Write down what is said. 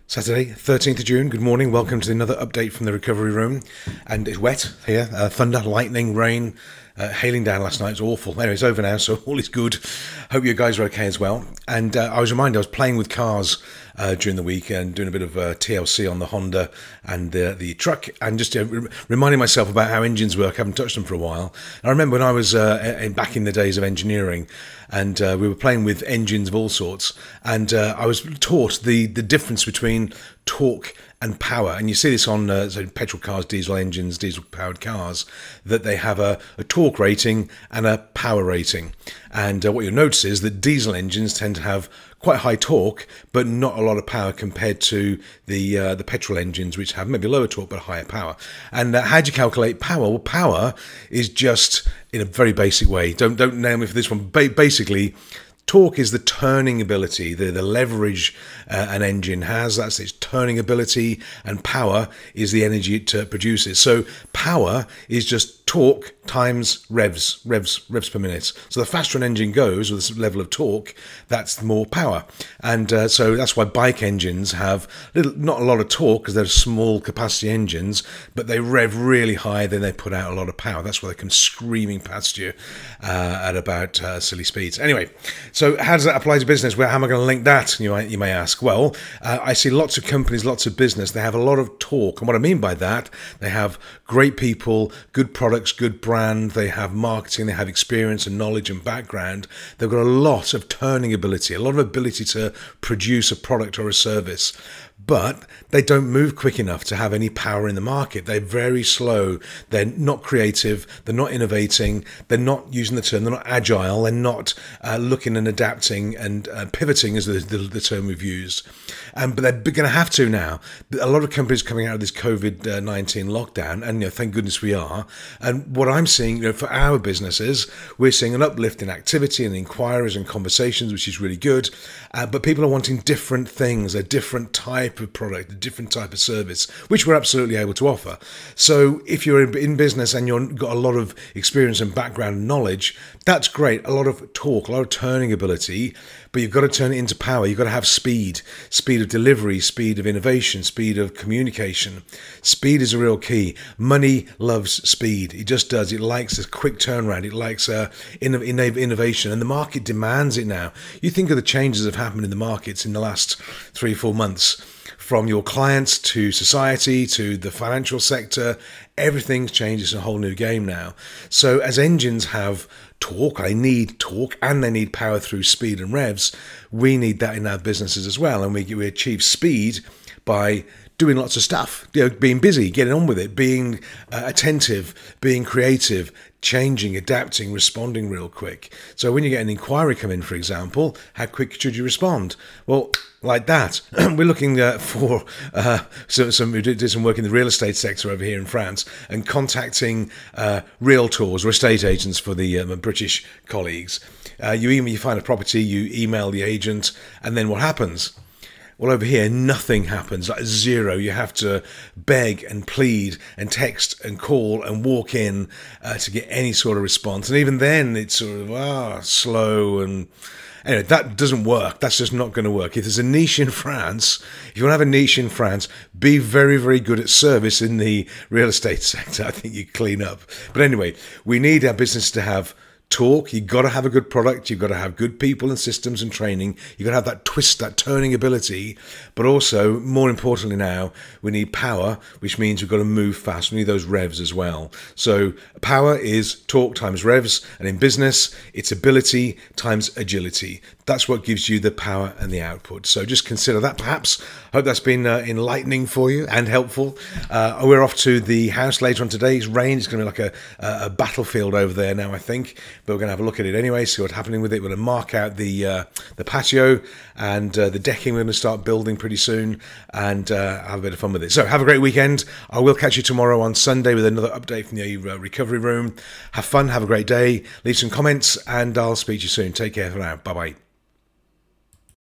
Saturday, 13th of June. Good morning. Welcome to another update from the recovery room. And it's wet here. Thunder, lightning, rain, hailing down last night. It's awful. Anyway, it's over now, so all is good. Hope you guys are okay as well. And I was reminded, I was playing with cars during the week and doing a bit of TLC on the Honda and the truck, and just reminding myself about how engines work. I haven't touched them for a while. I remember when I was back in the days of engineering, and we were playing with engines of all sorts, and I was taught the difference between torque and power. And you see this on petrol cars, diesel engines, diesel powered cars, that they have a torque rating and a power rating. And what you'll notice is that diesel engines tend to have quite high torque, but not a lot of power compared to the petrol engines, which have maybe lower torque but higher power. And how do you calculate power? Well, power is just, in a very basic way, don't nail me for this one, basically, torque is the turning ability, the leverage an engine has. That's its turning ability, and power is the energy it produces. So power is just torque times revs per minute. So the faster an engine goes with this level of torque, that's more power. And so that's why bike engines have not a lot of torque, because they're small capacity engines, but they rev really high, then they put out a lot of power. That's why they come screaming past you at about silly speeds. Anyway, so how does that apply to business? Well, how am I going to link that, you may ask? Well, I see lots of companies, lots of business, they have a lot of torque. And what I mean by that, they have great people, good products, good brand, they have marketing, they have experience and knowledge and background. They've got a lot of turning ability, a lot of ability to produce a product or a service, but they don't move quick enough to have any power in the market. They're very slow, they're not creative, they're not innovating, they're not using the term, they're not agile, they're not looking and adapting and pivoting is the term we've used. But they're going to have to now. A lot of companies coming out of this COVID-19 lockdown, and thank goodness we are. And what I'm seeing, for our businesses, we're seeing an uplift in activity and inquiries and conversations, which is really good. But people are wanting different things, a different type of product, a different type of service, which we're absolutely able to offer. So if you're in business and you've got a lot of experience and background and knowledge, that's great. A lot of talk, a lot of turning ability, but you've got to turn it into power. You've got to have speed of delivery, speed of innovation, speed of communication. Speed is a real key. Money loves speed. It just does. It likes a quick turnaround. It likes innovation, and the market demands it now. You think of the changes that have happened in the markets in the last 3-4 months, from your clients to society to the financial sector. Everything's changed. It's a whole new game now. So as engines have torque, they need torque and they need power through speed and revs. We need that in our businesses as well. And we achieve speed by doing lots of stuff, being busy, getting on with it, being attentive, being creative, changing, adapting, responding real quick. So when you get an inquiry come in, for example, how quick should you respond? Well, like that. We're looking for we did some work in the real estate sector over here in France, and contacting realtors or estate agents for the British colleagues. You find a property, you email the agent, and then what happens? Well, over here, nothing happens, like zero. You have to beg and plead and text and call and walk in to get any sort of response. And even then, it's sort of slow. And anyway, that doesn't work. That's just not going to work. If there's a niche in France, if you want to have a niche in France, be very, very good at service in the real estate sector. I think you clean up. But anyway, we need our business to have talk. You've got to have a good product, you've got to have good people and systems and training, you've got to have that twist, that turning ability, but also, more importantly now, we need power, which means we've got to move fast. We need those revs as well. So power is torque times revs, and in business, it's ability times agility. That's what gives you the power and the output. So just consider that perhaps. I hope that's been enlightening for you and helpful. We're off to the house later on today. It's rain. It's going to be like a battlefield over there now, I think. But we're going to have a look at it anyway, see what's happening with it. We're going to mark out the patio and the decking. We're going to start building pretty soon and have a bit of fun with it. So have a great weekend. I will catch you tomorrow on Sunday with another update from the recovery room. Have fun. Have a great day. Leave some comments and I'll speak to you soon. Take care for now. Bye-bye.